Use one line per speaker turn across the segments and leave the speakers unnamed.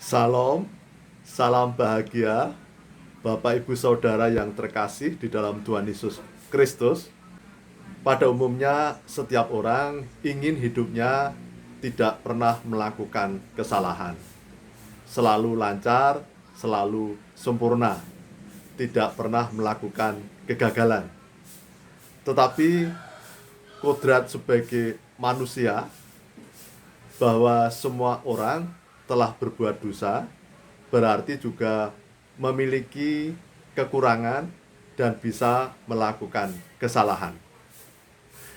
Salam, salam bahagia, Bapak Ibu Saudara yang terkasih di dalam Tuhan Yesus Kristus. Pada umumnya, setiap orang ingin hidupnya tidak pernah melakukan kesalahan. Selalu lancar, selalu sempurna, tidak pernah melakukan kegagalan. Tetapi kodrat sebagai manusia bahwa semua orang telah berbuat dosa, berarti juga memiliki kekurangan dan bisa melakukan kesalahan.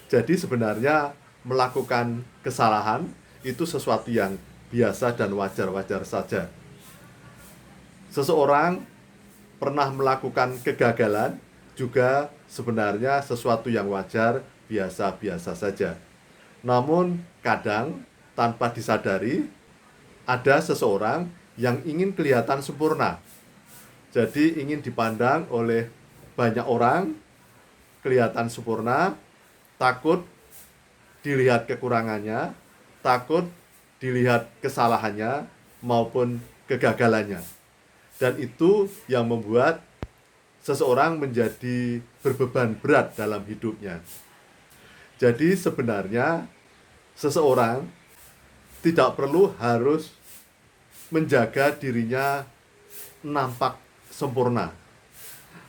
Jadi sebenarnya melakukan kesalahan itu sesuatu yang biasa dan wajar-wajar saja. Seseorang pernah melakukan kegagalan juga sebenarnya sesuatu yang wajar, biasa-biasa saja. Namun kadang tanpa disadari ada seseorang yang ingin kelihatan sempurna. Jadi ingin dipandang oleh banyak orang kelihatan sempurna, takut dilihat kekurangannya, takut dilihat kesalahannya maupun kegagalannya. Dan itu yang membuat seseorang menjadi berbeban berat dalam hidupnya. Jadi sebenarnya seseorang tidak perlu harus menjaga dirinya nampak sempurna,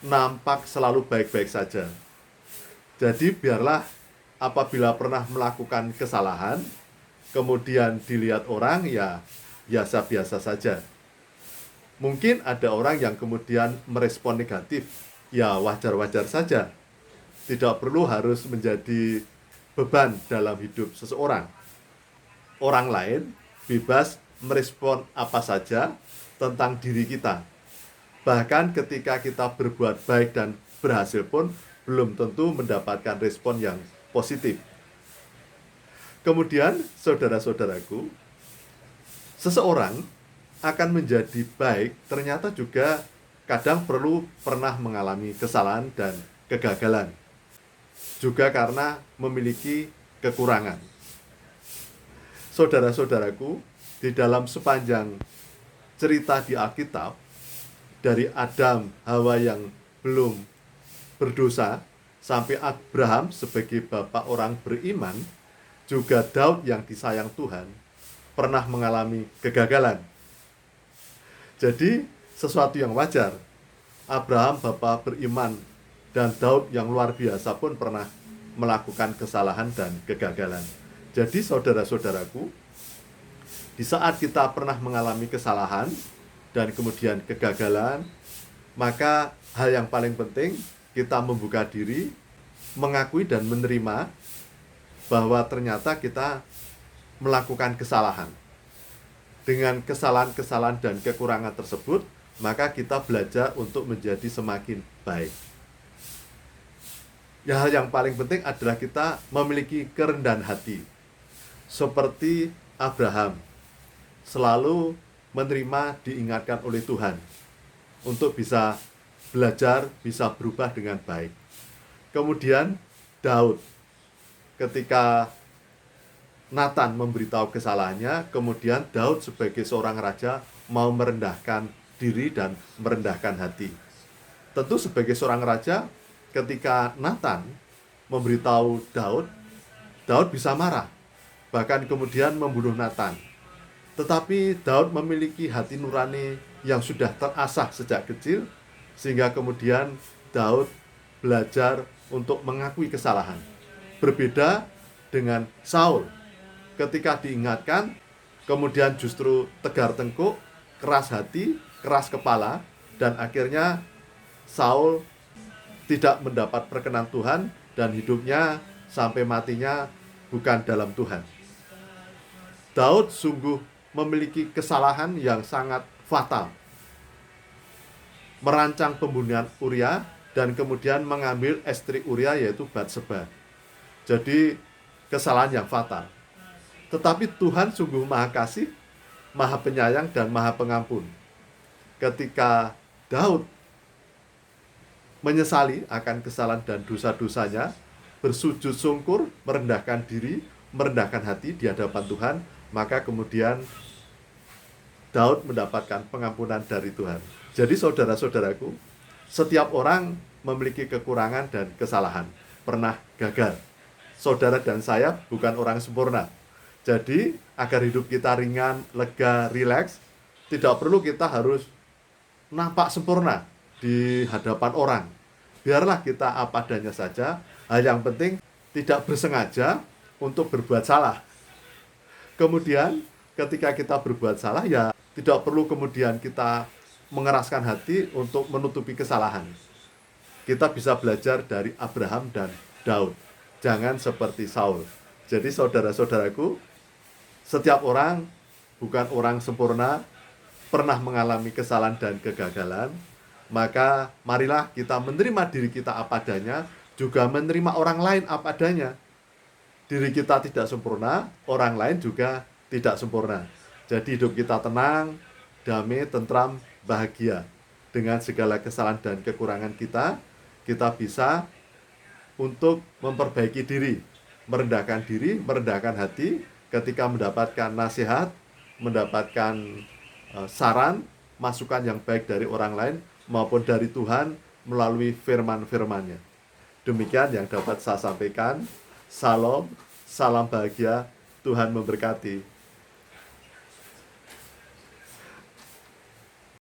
nampak selalu baik-baik saja. Jadi biarlah apabila pernah melakukan kesalahan, kemudian dilihat orang, ya biasa-biasa saja. Mungkin ada orang yang kemudian merespon negatif, ya wajar-wajar saja. Tidak perlu harus menjadi beban dalam hidup seseorang. Orang lain bebas merespon apa saja tentang diri kita. Bahkan ketika kita berbuat baik dan berhasil pun belum tentu mendapatkan respon yang positif. Kemudian, saudara-saudaraku, seseorang akan menjadi baik ternyata juga kadang pernah mengalami kesalahan dan kegagalan. Juga karena memiliki kekurangan. Saudara-saudaraku, di dalam sepanjang cerita di Alkitab, dari Adam, Hawa yang belum berdosa, sampai Abraham sebagai bapak orang beriman, juga Daud yang disayang Tuhan, pernah mengalami kegagalan. Jadi, sesuatu yang wajar. Abraham, bapak beriman, dan Daud yang luar biasa pun pernah melakukan kesalahan dan kegagalan. Jadi saudara-saudaraku, di saat kita pernah mengalami kesalahan dan kemudian kegagalan, maka hal yang paling penting kita membuka diri, mengakui dan menerima bahwa ternyata kita melakukan kesalahan. Dengan kesalahan-kesalahan dan kekurangan tersebut, maka kita belajar untuk menjadi semakin baik. Ya, hal yang paling penting adalah kita memiliki kerendahan hati. Seperti Abraham, selalu menerima diingatkan oleh Tuhan untuk bisa belajar, bisa berubah dengan baik. Kemudian Daud, ketika Nathan memberitahu kesalahannya, kemudian Daud sebagai seorang raja mau merendahkan diri dan merendahkan hati. Tentu sebagai seorang raja, ketika Nathan memberitahu Daud, Daud bisa marah, bahkan kemudian membunuh Nathan. Tetapi Daud memiliki hati nurani yang sudah terasah sejak kecil, sehingga kemudian Daud belajar untuk mengakui kesalahan. Berbeda dengan Saul, ketika diingatkan, kemudian justru tegar tengkuk, keras hati, keras kepala, dan akhirnya Saul tidak mendapat perkenan Tuhan dan hidupnya sampai matinya bukan dalam Tuhan. Daud sungguh memiliki kesalahan yang sangat fatal. Merancang pembunuhan Uria dan kemudian mengambil istri Uria yaitu Batseba. Jadi kesalahan yang fatal. Tetapi Tuhan sungguh maha kasih, maha penyayang dan maha pengampun. Ketika Daud menyesali akan kesalahan dan dosa-dosanya, bersujud sungkur, merendahkan diri, merendahkan hati di hadapan Tuhan, maka kemudian Daud mendapatkan pengampunan dari Tuhan. Jadi saudara-saudaraku, setiap orang memiliki kekurangan dan kesalahan, pernah gagal. Saudara dan saya bukan orang sempurna. Jadi, agar hidup kita ringan, lega, rileks, tidak perlu kita harus nampak sempurna di hadapan orang. Biarlah kita apa adanya saja. Hal yang penting tidak bersengaja untuk berbuat salah. Kemudian ketika kita berbuat salah, ya tidak perlu kemudian kita mengeraskan hati untuk menutupi kesalahan. Kita bisa belajar dari Abraham dan Daud. Jangan seperti Saul. Jadi saudara-saudaraku, setiap orang bukan orang sempurna, pernah mengalami kesalahan dan kegagalan. Maka marilah kita menerima diri kita apa adanya, juga menerima orang lain apa adanya. Diri kita tidak sempurna, orang lain juga tidak sempurna. Jadi hidup kita tenang, damai, tentram, bahagia. Dengan segala kesalahan dan kekurangan kita bisa untuk memperbaiki diri, merendahkan hati ketika mendapatkan nasihat, mendapatkan saran, masukan yang baik dari orang lain maupun dari Tuhan melalui firman-firman-Nya. Demikian yang dapat saya sampaikan. Salam, salam bahagia, Tuhan memberkati.